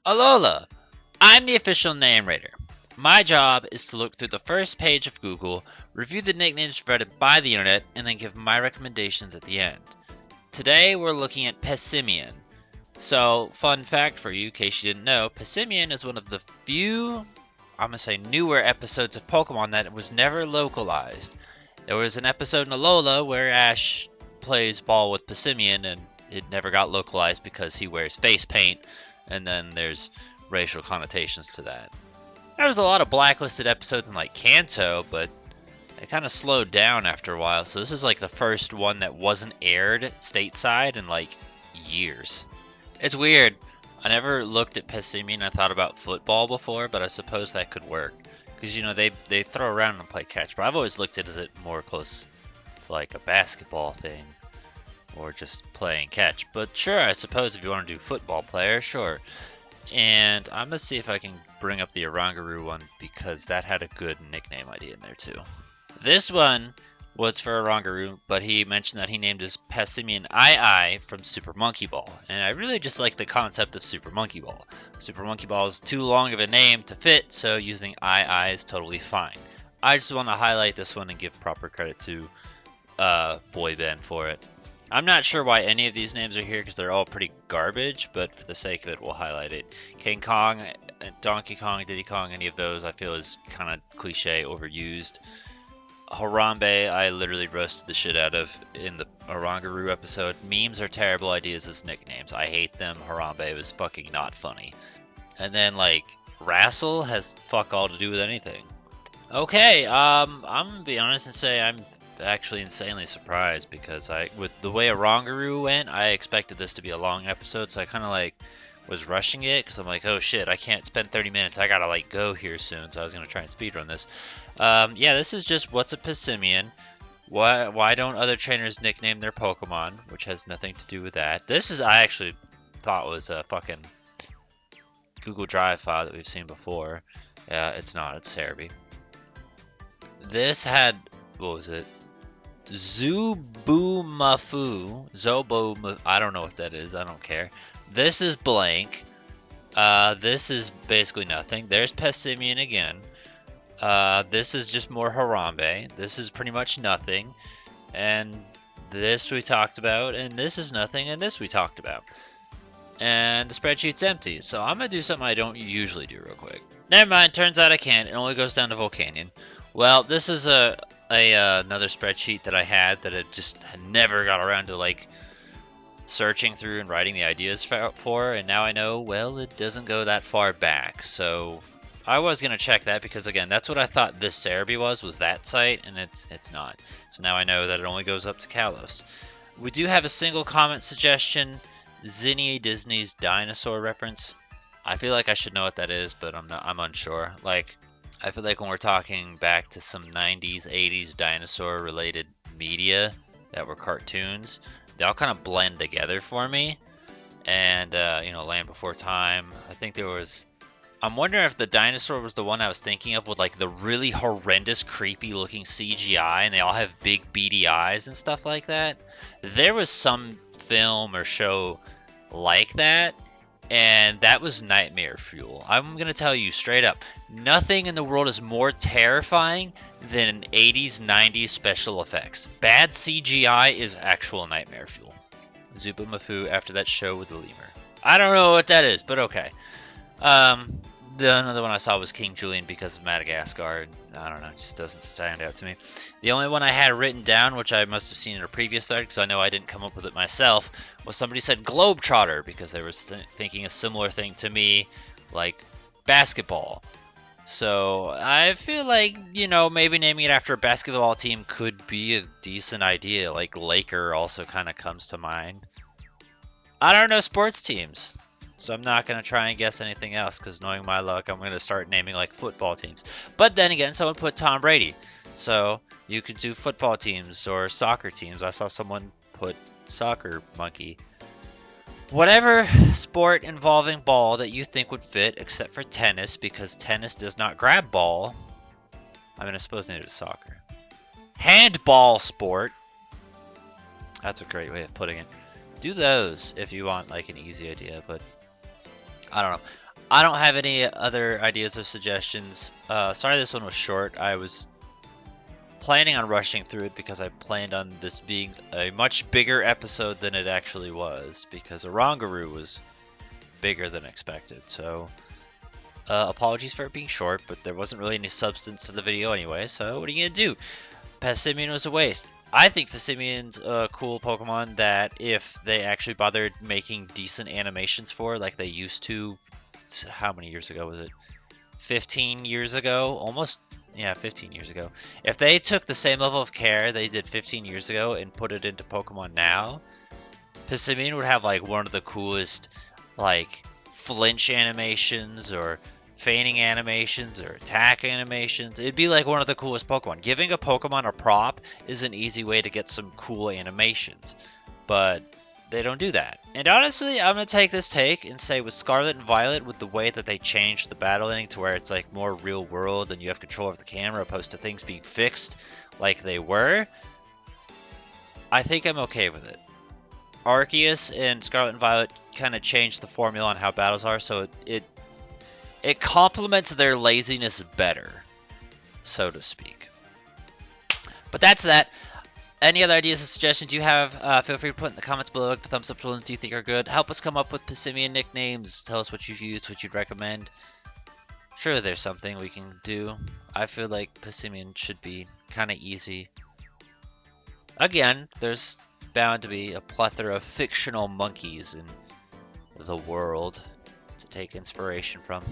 Alola! I'm the official name rater. My job is to look through the first page of Google, review the nicknames voted by the internet, and then give my recommendations at the end. Today we're looking at Passimian. So, fun fact for you, in case you didn't know, Passimian is one of the few, I'm gonna say newer episodes of Pokemon that was never localized. There was an episode in Alola where Ash plays ball with Passimian and it never got localized because he wears face paint, and then there's racial connotations to that. There was a lot of blacklisted episodes in like Kanto, but it kind of slowed down after a while, so this is like the first one that wasn't aired stateside in like years. It's weird. I never looked at Passimian. I thought about football before, but I suppose that could work. Because, you know, they throw around and play catch, but I've always looked at it more close to like a basketball thing. Or just playing catch. But sure, I suppose if you want to do football player, sure. And I'm going to see if I can bring up the Oranguru one, because that had a good nickname idea in there too. This one was for Oranguru, but he mentioned that he named his Passimian II from Super Monkey Ball. And I really just like the concept of Super Monkey Ball. Super Monkey Ball is too long of a name to fit, so using II is totally fine. I just want to highlight this one and give proper credit to Boy Ben for it. I'm not sure why any of these names are here because they're all pretty garbage, but for the sake of it, we'll highlight it. King Kong, Donkey Kong, Diddy Kong, any of those I feel is kind of cliche, overused. Harambe, I literally roasted the shit out of in the Oranguru episode. Memes are terrible ideas as nicknames. I hate them. Harambe was fucking not funny. And then, like, Wrassle has fuck all to do with anything. Okay, I'm gonna be honest and say I'm actually insanely surprised, because with the way Oranguru went, I expected this to be a long episode, so I kind of like was rushing it because I'm like, oh shit, I can't spend 30 minutes, I gotta like go here soon, so I was gonna try and speedrun this. Yeah, this is just what's a Passimian. Why don't other trainers nickname their Pokemon, which has nothing to do with that. This is, I actually thought was a fucking Google Drive file that we've seen before. It's not, it's Cerebi. This had, what was it? Zoboomafoo, I don't know what that is, I don't care. This is blank. This is basically nothing. There's Passimian again. This is just more Harambe. This is pretty much nothing. And this we talked about, and this is nothing, and this we talked about. And the spreadsheet's empty, so I'm gonna do something I don't usually do real quick. Never mind, turns out I can't. It only goes down to Volcanion. Well, this is another spreadsheet that I had that I just had never got around to like searching through and writing the ideas for, and now I know, well, it doesn't go that far back. So I was gonna check that because, again, that's what I thought this Cerebi was that site, and it's not. So now I know that it only goes up to Kalos. We do have a single comment suggestion: Zinnia Disney's dinosaur reference. I feel like I should know what that is, but I'm unsure. Like, I feel like when we're talking back to some 90s, 80s dinosaur related media that were cartoons, they all kind of blend together for me. And, you know, Land Before Time, I think there was, I'm wondering if the dinosaur was the one I was thinking of with like the really horrendous, creepy looking CGI, and they all have big beady eyes and stuff like that. There was some film or show like that, and that was nightmare fuel. I'm gonna tell you straight up, nothing in the world is more terrifying than 80s, 90s special effects. Bad CGI is actual nightmare fuel. Zoboomafoo after that show with the lemur. I don't know what that is, but okay. Another one I saw was King Julian because of Madagascar. I don't know, it just doesn't stand out to me. The only one I had written down, which I must have seen in a previous thread because I know I didn't come up with it myself, was somebody said Globetrotter because they were thinking a similar thing to me, like basketball. So I feel like, you know, maybe naming it after a basketball team could be a decent idea. Like Laker also kind of comes to mind. I don't know sports teams, so I'm not going to try and guess anything else because, knowing my luck, I'm going to start naming like football teams. But then again, someone put Tom Brady, so you could do football teams or soccer teams. I saw someone put soccer monkey. Whatever sport involving ball that you think would fit, except for tennis, because tennis does not grab ball. I mean, I suppose neither does soccer. Handball sport. That's a great way of putting it. Do those if you want like an easy idea, but I don't know. I don't have any other ideas or suggestions. Sorry this one was short. I was planning on rushing through it because I planned on this being a much bigger episode than it actually was, because Oranguru was bigger than expected. So apologies for it being short, but there wasn't really any substance to the video anyway, so what are you gonna do? Passimian was a waste. I think Passimian's a cool Pokemon that if they actually bothered making decent animations for, like they used to, how many years ago was it? 15 years ago? Almost, yeah, 15 years ago. If they took the same level of care they did 15 years ago and put it into Pokemon now, Passimian would have like one of the coolest, like, flinch animations or feigning animations or attack animations. It'd be like one of the coolest Pokemon. Giving a Pokemon a prop is an easy way to get some cool animations, but they don't do that. And honestly, I'm going to take this take and say with Scarlet and Violet, with the way that they changed the battling to where it's like more real world and you have control over the camera opposed to things being fixed like they were, I think I'm okay with it. Arceus and Scarlet and Violet kind of changed the formula on how battles are, so it complements their laziness better, so to speak. But that's that. Any other ideas or suggestions you have, feel free to put in the comments below. Give a thumbs up to ones you think are good. Help us come up with Passimian nicknames. Tell us what you've used, what you'd recommend. Surely there's something we can do. I feel like Passimian should be kind of easy. Again, there's bound to be a plethora of fictional monkeys in the world to take inspiration from.